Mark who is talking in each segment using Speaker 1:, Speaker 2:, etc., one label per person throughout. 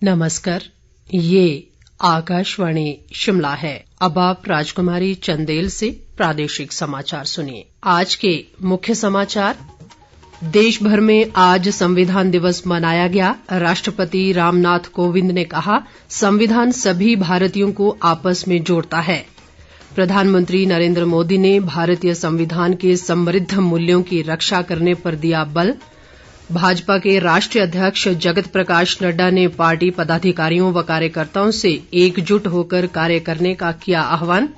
Speaker 1: नमस्कार, ये आकाशवाणी शिमला है। अब आप राजकुमारी चंदेल से प्रादेशिक समाचार सुनिए। आज के मुख्य समाचार। देश भर में आज संविधान दिवस मनाया गया। राष्ट्रपति रामनाथ कोविंद ने कहा, संविधान सभी भारतीयों को आपस में जोड़ता है। प्रधानमंत्री नरेंद्र मोदी ने भारतीय संविधान के समृद्ध मूल्यों की रक्षा करने पर दिया बल। भाजपा के राष्ट्रीय अध्यक्ष जगत प्रकाश नड्डा ने पार्टी पदाधिकारियों व कार्यकर्ताओं से एकजुट होकर कार्य करने का किया आह्वान।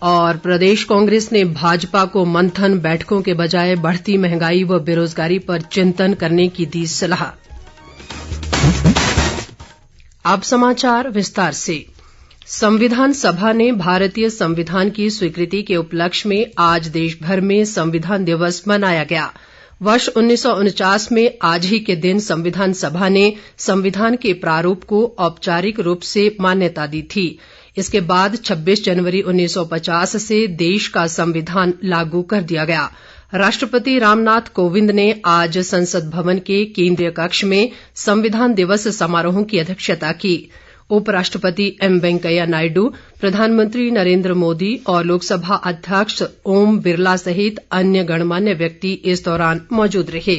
Speaker 1: और प्रदेश कांग्रेस ने भाजपा को मंथन बैठकों के बजाय बढ़ती महंगाई व बेरोजगारी पर चिंतन करने की दी सलाह। अब समाचार विस्तार से। संविधान सभा ने भारतीय संविधान की स्वीकृति के उपलक्ष्य में आज देश भर में संविधान दिवस मनाया गया। वर्ष 1949 में आज ही के दिन संविधान सभा ने संविधान के प्रारूप को औपचारिक रूप से मान्यता दी थी। इसके बाद 26 जनवरी 1950 से देश का संविधान लागू कर दिया गया। राष्ट्रपति रामनाथ कोविंद ने आज संसद भवन के केंद्रीय कक्ष में संविधान दिवस समारोह की अध्यक्षता की। उपराष्ट्रपति एम वेंकैया नायडू, प्रधानमंत्री नरेंद्र मोदी और लोकसभा अध्यक्ष ओम बिरला सहित अन्य गणमान्य व्यक्ति इस दौरान मौजूद रहे।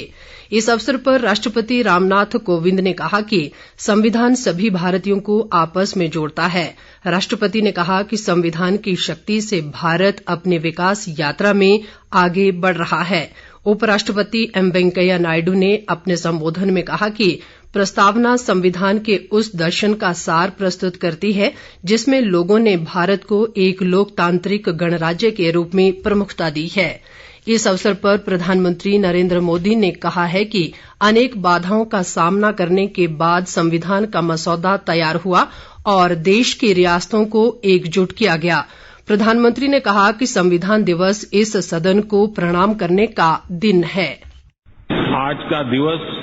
Speaker 1: इस अवसर पर राष्ट्रपति रामनाथ कोविंद ने कहा कि संविधान सभी भारतीयों को आपस में जोड़ता है। राष्ट्रपति ने कहा कि संविधान की शक्ति से भारत अपनी विकास यात्रा में आगे बढ़ रहा है। उपराष्ट्रपति एम वेंकैया नायडू ने अपने संबोधन में कहा कि प्रस्तावना संविधान के उस दर्शन का सार प्रस्तुत करती है जिसमें लोगों ने भारत को एक लोकतांत्रिक गणराज्य के रूप में प्रमुखता दी है। इस अवसर पर प्रधानमंत्री नरेंद्र मोदी ने कहा है कि अनेक बाधाओं का सामना करने के बाद संविधान का मसौदा तैयार हुआ और देश की रियासतों को एकजुट किया गया। प्रधानमंत्री ने कहा कि संविधान दिवस इस सदन को प्रणाम करने का दिन है।
Speaker 2: आज का दिवस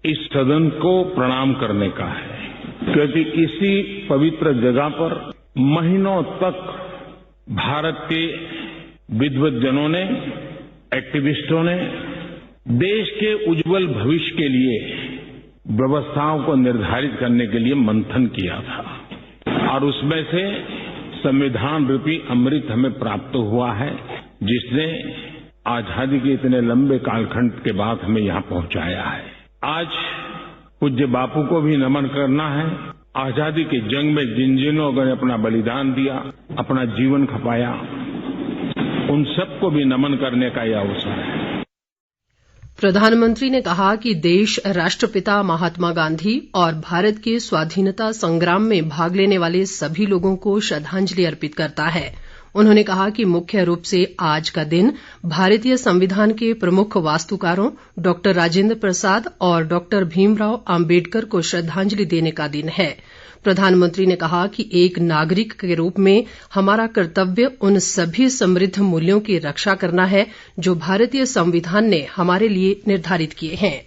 Speaker 2: इस सदन को प्रणाम करने का है, क्योंकि इसी पवित्र जगह पर महीनों तक भारत के विद्वज्जनों ने, एक्टिविस्टों ने देश के उज्जवल भविष्य के लिए व्यवस्थाओं को निर्धारित करने के लिए मंथन किया था और उसमें से संविधान रूपी अमृत हमें प्राप्त हुआ है, जिसने आजादी के इतने लंबे कालखंड के बाद हमें यहाँ पहुंचाया है। आज पूज्य बापू को भी नमन करना है। आजादी की जंग में जिन लोगों ने अपना बलिदान दिया, अपना जीवन खपाया, उन सबको भी नमन करने का यह अवसर है।
Speaker 1: प्रधानमंत्री ने कहा कि देश राष्ट्रपिता महात्मा गांधी और भारत के स्वाधीनता संग्राम में भाग लेने वाले सभी लोगों को श्रद्धांजलि अर्पित करता है। उन्होंने कहा कि मुख्य रूप से आज का दिन भारतीय संविधान के प्रमुख वास्तुकारों डॉक्टर राजेंद्र प्रसाद और डॉक्टर भीमराव अंबेडकर को श्रद्धांजलि देने का दिन है। प्रधानमंत्री ने कहा कि एक नागरिक के रूप में हमारा कर्तव्य उन सभी समृद्ध मूल्यों की रक्षा करना है जो भारतीय संविधान ने हमारे लिए निर्धारित किए हैं।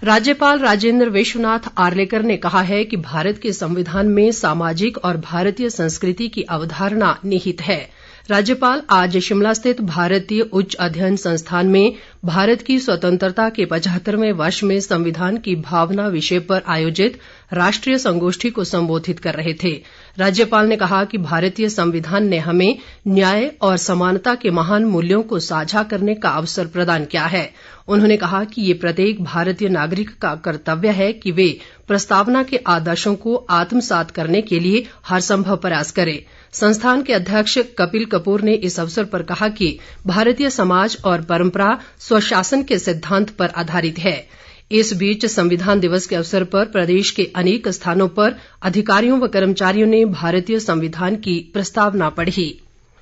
Speaker 1: राज्यपाल राजेंद्र विश्वनाथ आर्लेकर ने कहा है कि भारत के संविधान में सामाजिक और भारतीय संस्कृति की अवधारणा निहित है। राज्यपाल आज शिमला स्थित भारतीय उच्च अध्ययन संस्थान में भारत की स्वतंत्रता के 75वें वर्ष में संविधान की भावना विषय पर आयोजित राष्ट्रीय संगोष्ठी को संबोधित कर रहे थे। राज्यपाल ने कहा कि भारतीय संविधान ने हमें न्याय और समानता के महान मूल्यों को साझा करने का अवसर प्रदान किया है। उन्होंने कहा कि ये प्रत्येक भारतीय नागरिक का कर्तव्य है कि वे प्रस्तावना के आदर्शों को आत्मसात करने के लिए हर संभव प्रयास करें। संस्थान के अध्यक्ष कपिल कपूर ने इस अवसर पर कहा कि भारतीय समाज और परंपरा स्वशासन के सिद्धांत पर आधारित है। इस बीच संविधान दिवस के अवसर पर प्रदेश के अनेक स्थानों पर अधिकारियों व कर्मचारियों ने भारतीय संविधान की प्रस्तावना पढ़ी।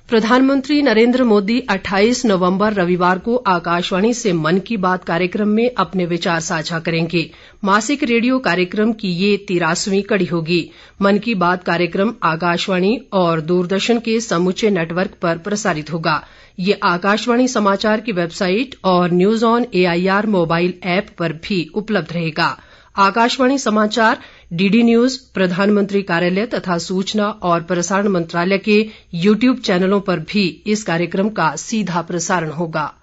Speaker 1: प्रधानमंत्री नरेंद्र मोदी 28 नवंबर रविवार को आकाशवाणी से मन की बात कार्यक्रम में अपने विचार साझा करेंगे। मासिक रेडियो कार्यक्रम की ये 83वीं कड़ी होगी। मन की बात कार्यक्रम आकाशवाणी और दूरदर्शन के समूचे नेटवर्क पर प्रसारित होगा। ये आकाशवाणी समाचार की वेबसाइट और news on AIR mobile app पर भी उपलब्ध रहेगा। आकाशवाणी समाचार, डीडी न्यूज, प्रधानमंत्री कार्यालय तथा सूचना और प्रसारण मंत्रालय के YouTube चैनलों पर भी इस कार्यक्रम का सीधा प्रसारण होगा।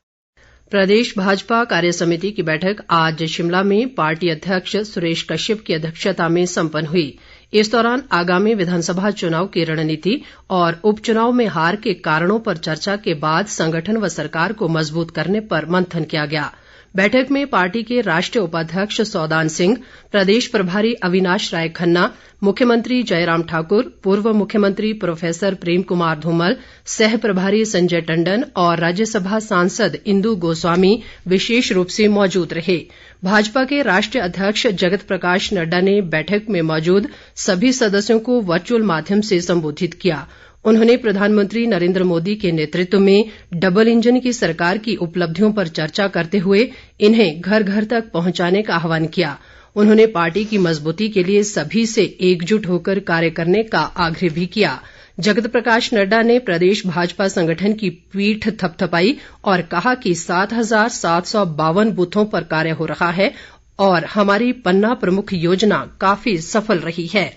Speaker 1: प्रदेश भाजपा कार्यसमिति की बैठक आज शिमला में पार्टी अध्यक्ष सुरेश कश्यप की अध्यक्षता में संपन्न हुई। इस दौरान आगामी विधानसभा चुनाव की रणनीति और उपचुनाव में हार के कारणों पर चर्चा के बाद संगठन व सरकार को मजबूत करने पर मंथन किया गया। बैठक में पार्टी के राष्ट्रीय उपाध्यक्ष सौदान सिंह, प्रदेश प्रभारी अविनाश राय खन्ना, मुख्यमंत्री जयराम ठाकुर, पूर्व मुख्यमंत्री प्रोफेसर प्रेम कुमार धूमल, सह प्रभारी संजय टंडन और राज्यसभा सांसद इंदु गोस्वामी विशेष रूप से मौजूद रहे। भाजपा के राष्ट्रीय अध्यक्ष जगत प्रकाश नड्डा ने बैठक में मौजूद सभी सदस्यों को वर्चुअल माध्यम से संबोधित किया। उन्होंने प्रधानमंत्री नरेंद्र मोदी के नेतृत्व में डबल इंजन की सरकार की उपलब्धियों पर चर्चा करते हुए इन्हें घर घर तक पहुंचाने का आह्वान किया। उन्होंने पार्टी की मजबूती के लिए सभी से एकजुट होकर कार्य करने का आग्रह भी किया। जगत प्रकाश नड्डा ने प्रदेश भाजपा संगठन की पीठ थपथपाई और कहा कि 7,752 बूथों पर कार्य हो रहा है और हमारी पन्ना प्रमुख योजना काफी सफल रही है।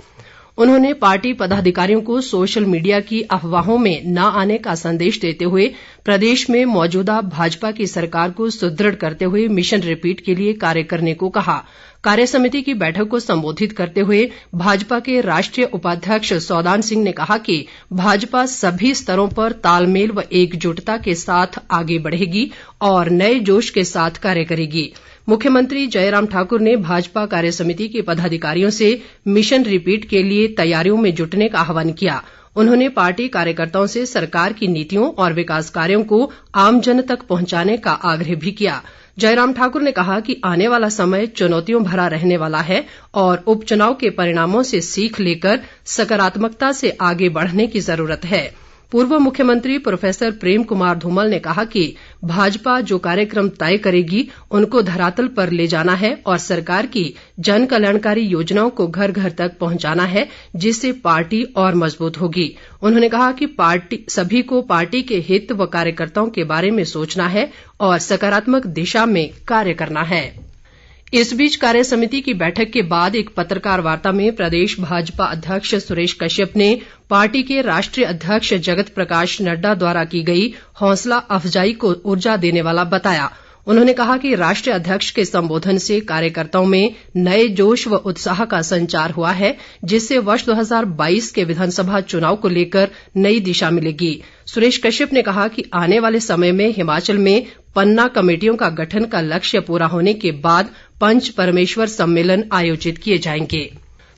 Speaker 1: उन्होंने पार्टी पदाधिकारियों को सोशल मीडिया की अफवाहों में न आने का संदेश देते हुए प्रदेश में मौजूदा भाजपा की सरकार को सुदृढ़ करते हुए मिशन रिपीट के लिए कार्य करने को कहा। कार्यसमिति की बैठक को संबोधित करते हुए भाजपा के राष्ट्रीय उपाध्यक्ष सौदान सिंह ने कहा कि भाजपा सभी स्तरों पर तालमेल व एकजुटता के साथ आगे बढ़ेगी और नए जोश के साथ कार्य करेगी। मुख्यमंत्री जयराम ठाकुर ने भाजपा कार्यसमिति के पदाधिकारियों से मिशन रिपीट के लिए तैयारियों में जुटने का आह्वान किया। उन्होंने पार्टी कार्यकर्ताओं से सरकार की नीतियों और विकास कार्यों को आमजन तक पहुंचाने का आग्रह भी किया। जयराम ठाकुर ने कहा कि आने वाला समय चुनौतियों भरा रहने वाला है और उपचुनाव के परिणामों से सीख लेकर सकारात्मकता से आगे बढ़ने की जरूरत है। पूर्व मुख्यमंत्री प्रोफेसर प्रेम कुमार धूमल ने कहा कि भाजपा जो कार्यक्रम तय करेगी उनको धरातल पर ले जाना है और सरकार की जन कल्याणकारी योजनाओं को घर घर तक पहुंचाना है, जिससे पार्टी और मजबूत होगी। उन्होंने कहा कि सभी को पार्टी के हित व कार्यकर्ताओं के बारे में सोचना है और सकारात्मक दिशा में कार्य करना है। इस बीच कार्यसमिति की बैठक के बाद एक पत्रकार वार्ता में प्रदेश भाजपा अध्यक्ष सुरेश कश्यप ने पार्टी के राष्ट्रीय अध्यक्ष जगत प्रकाश नड्डा द्वारा की गई हौसला अफजाई को ऊर्जा देने वाला बताया। उन्होंने कहा कि राष्ट्रीय अध्यक्ष के संबोधन से कार्यकर्ताओं में नए जोश व उत्साह का संचार हुआ है, जिससे वर्ष 2022 के विधानसभा चुनाव को लेकर नई दिशा मिलेगी। सुरेश कश्यप ने कहा कि आने वाले समय में हिमाचल में पन्ना कमेटियों का गठन का लक्ष्य पूरा होने के बाद पंच परमेश्वर सम्मेलन आयोजित किए जाएंगे।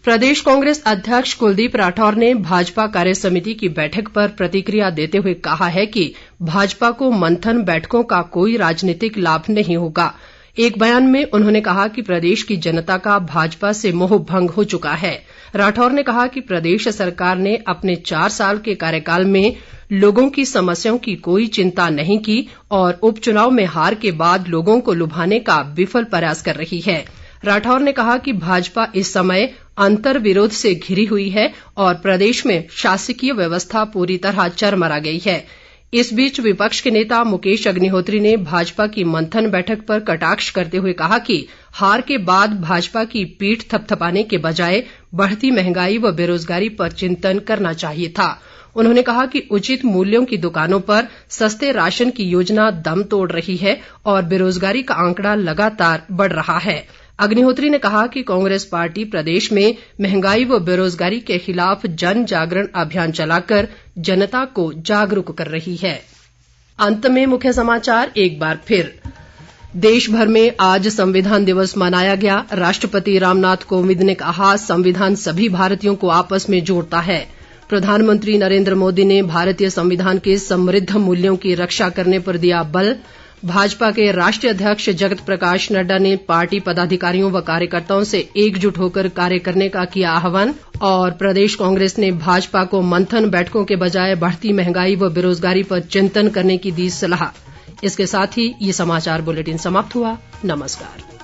Speaker 1: प्रदेश कांग्रेस अध्यक्ष कुलदीप राठौर ने भाजपा कार्यसमिति की बैठक पर प्रतिक्रिया देते हुए कहा है कि भाजपा को मंथन बैठकों का कोई राजनीतिक लाभ नहीं होगा। एक बयान में उन्होंने कहा कि प्रदेश की जनता का भाजपा से मोह भंग हो चुका है। राठौर ने कहा कि प्रदेश सरकार ने अपने 4 साल के कार्यकाल में लोगों की समस्याओं की कोई चिंता नहीं की और उपचुनाव में हार के बाद लोगों को लुभाने का विफल प्रयास कर रही है। राठौर ने कहा कि भाजपा इस समय अंतर विरोध से घिरी हुई है और प्रदेश में शासकीय व्यवस्था पूरी तरह चरमरा गई है। इस बीच विपक्ष के नेता मुकेश अग्निहोत्री ने भाजपा की मंथन बैठक पर कटाक्ष करते हुए कहा कि हार के बाद भाजपा की पीठ थपथपाने के बजाय बढ़ती महंगाई व बेरोजगारी पर चिंतन करना चाहिए था। उन्होंने कहा कि उचित मूल्यों की दुकानों पर सस्ते राशन की योजना दम तोड़ रही है और बेरोजगारी का आंकड़ा लगातार बढ़ रहा है। अग्निहोत्री ने कहा कि कांग्रेस पार्टी प्रदेश में महंगाई व बेरोजगारी के खिलाफ जन जागरण अभियान चलाकर जनता को जागरूक कर रही है। अंत में मुख्य समाचार एक बार फिर। देश भर में आज संविधान दिवस मनाया गया। राष्ट्रपति रामनाथ कोविंद ने कहा, संविधान सभी भारतीयों को आपस में जोड़ता है। प्रधानमंत्री नरेंद्र मोदी ने भारतीय संविधान के समृद्ध मूल्यों की रक्षा करने पर दिया बल। भाजपा के राष्ट्रीय अध्यक्ष जगत प्रकाश नड्डा ने पार्टी पदाधिकारियों व कार्यकर्ताओं से एकजुट होकर कार्य करने का किया आह्वान। और प्रदेश कांग्रेस ने भाजपा को मंथन बैठकों के बजाय बढ़ती महंगाई व बेरोजगारी पर चिंतन करने की दी सलाह। इसके साथ ही ये समाचार बुलेटिन समाप्त हुआ। नमस्कार।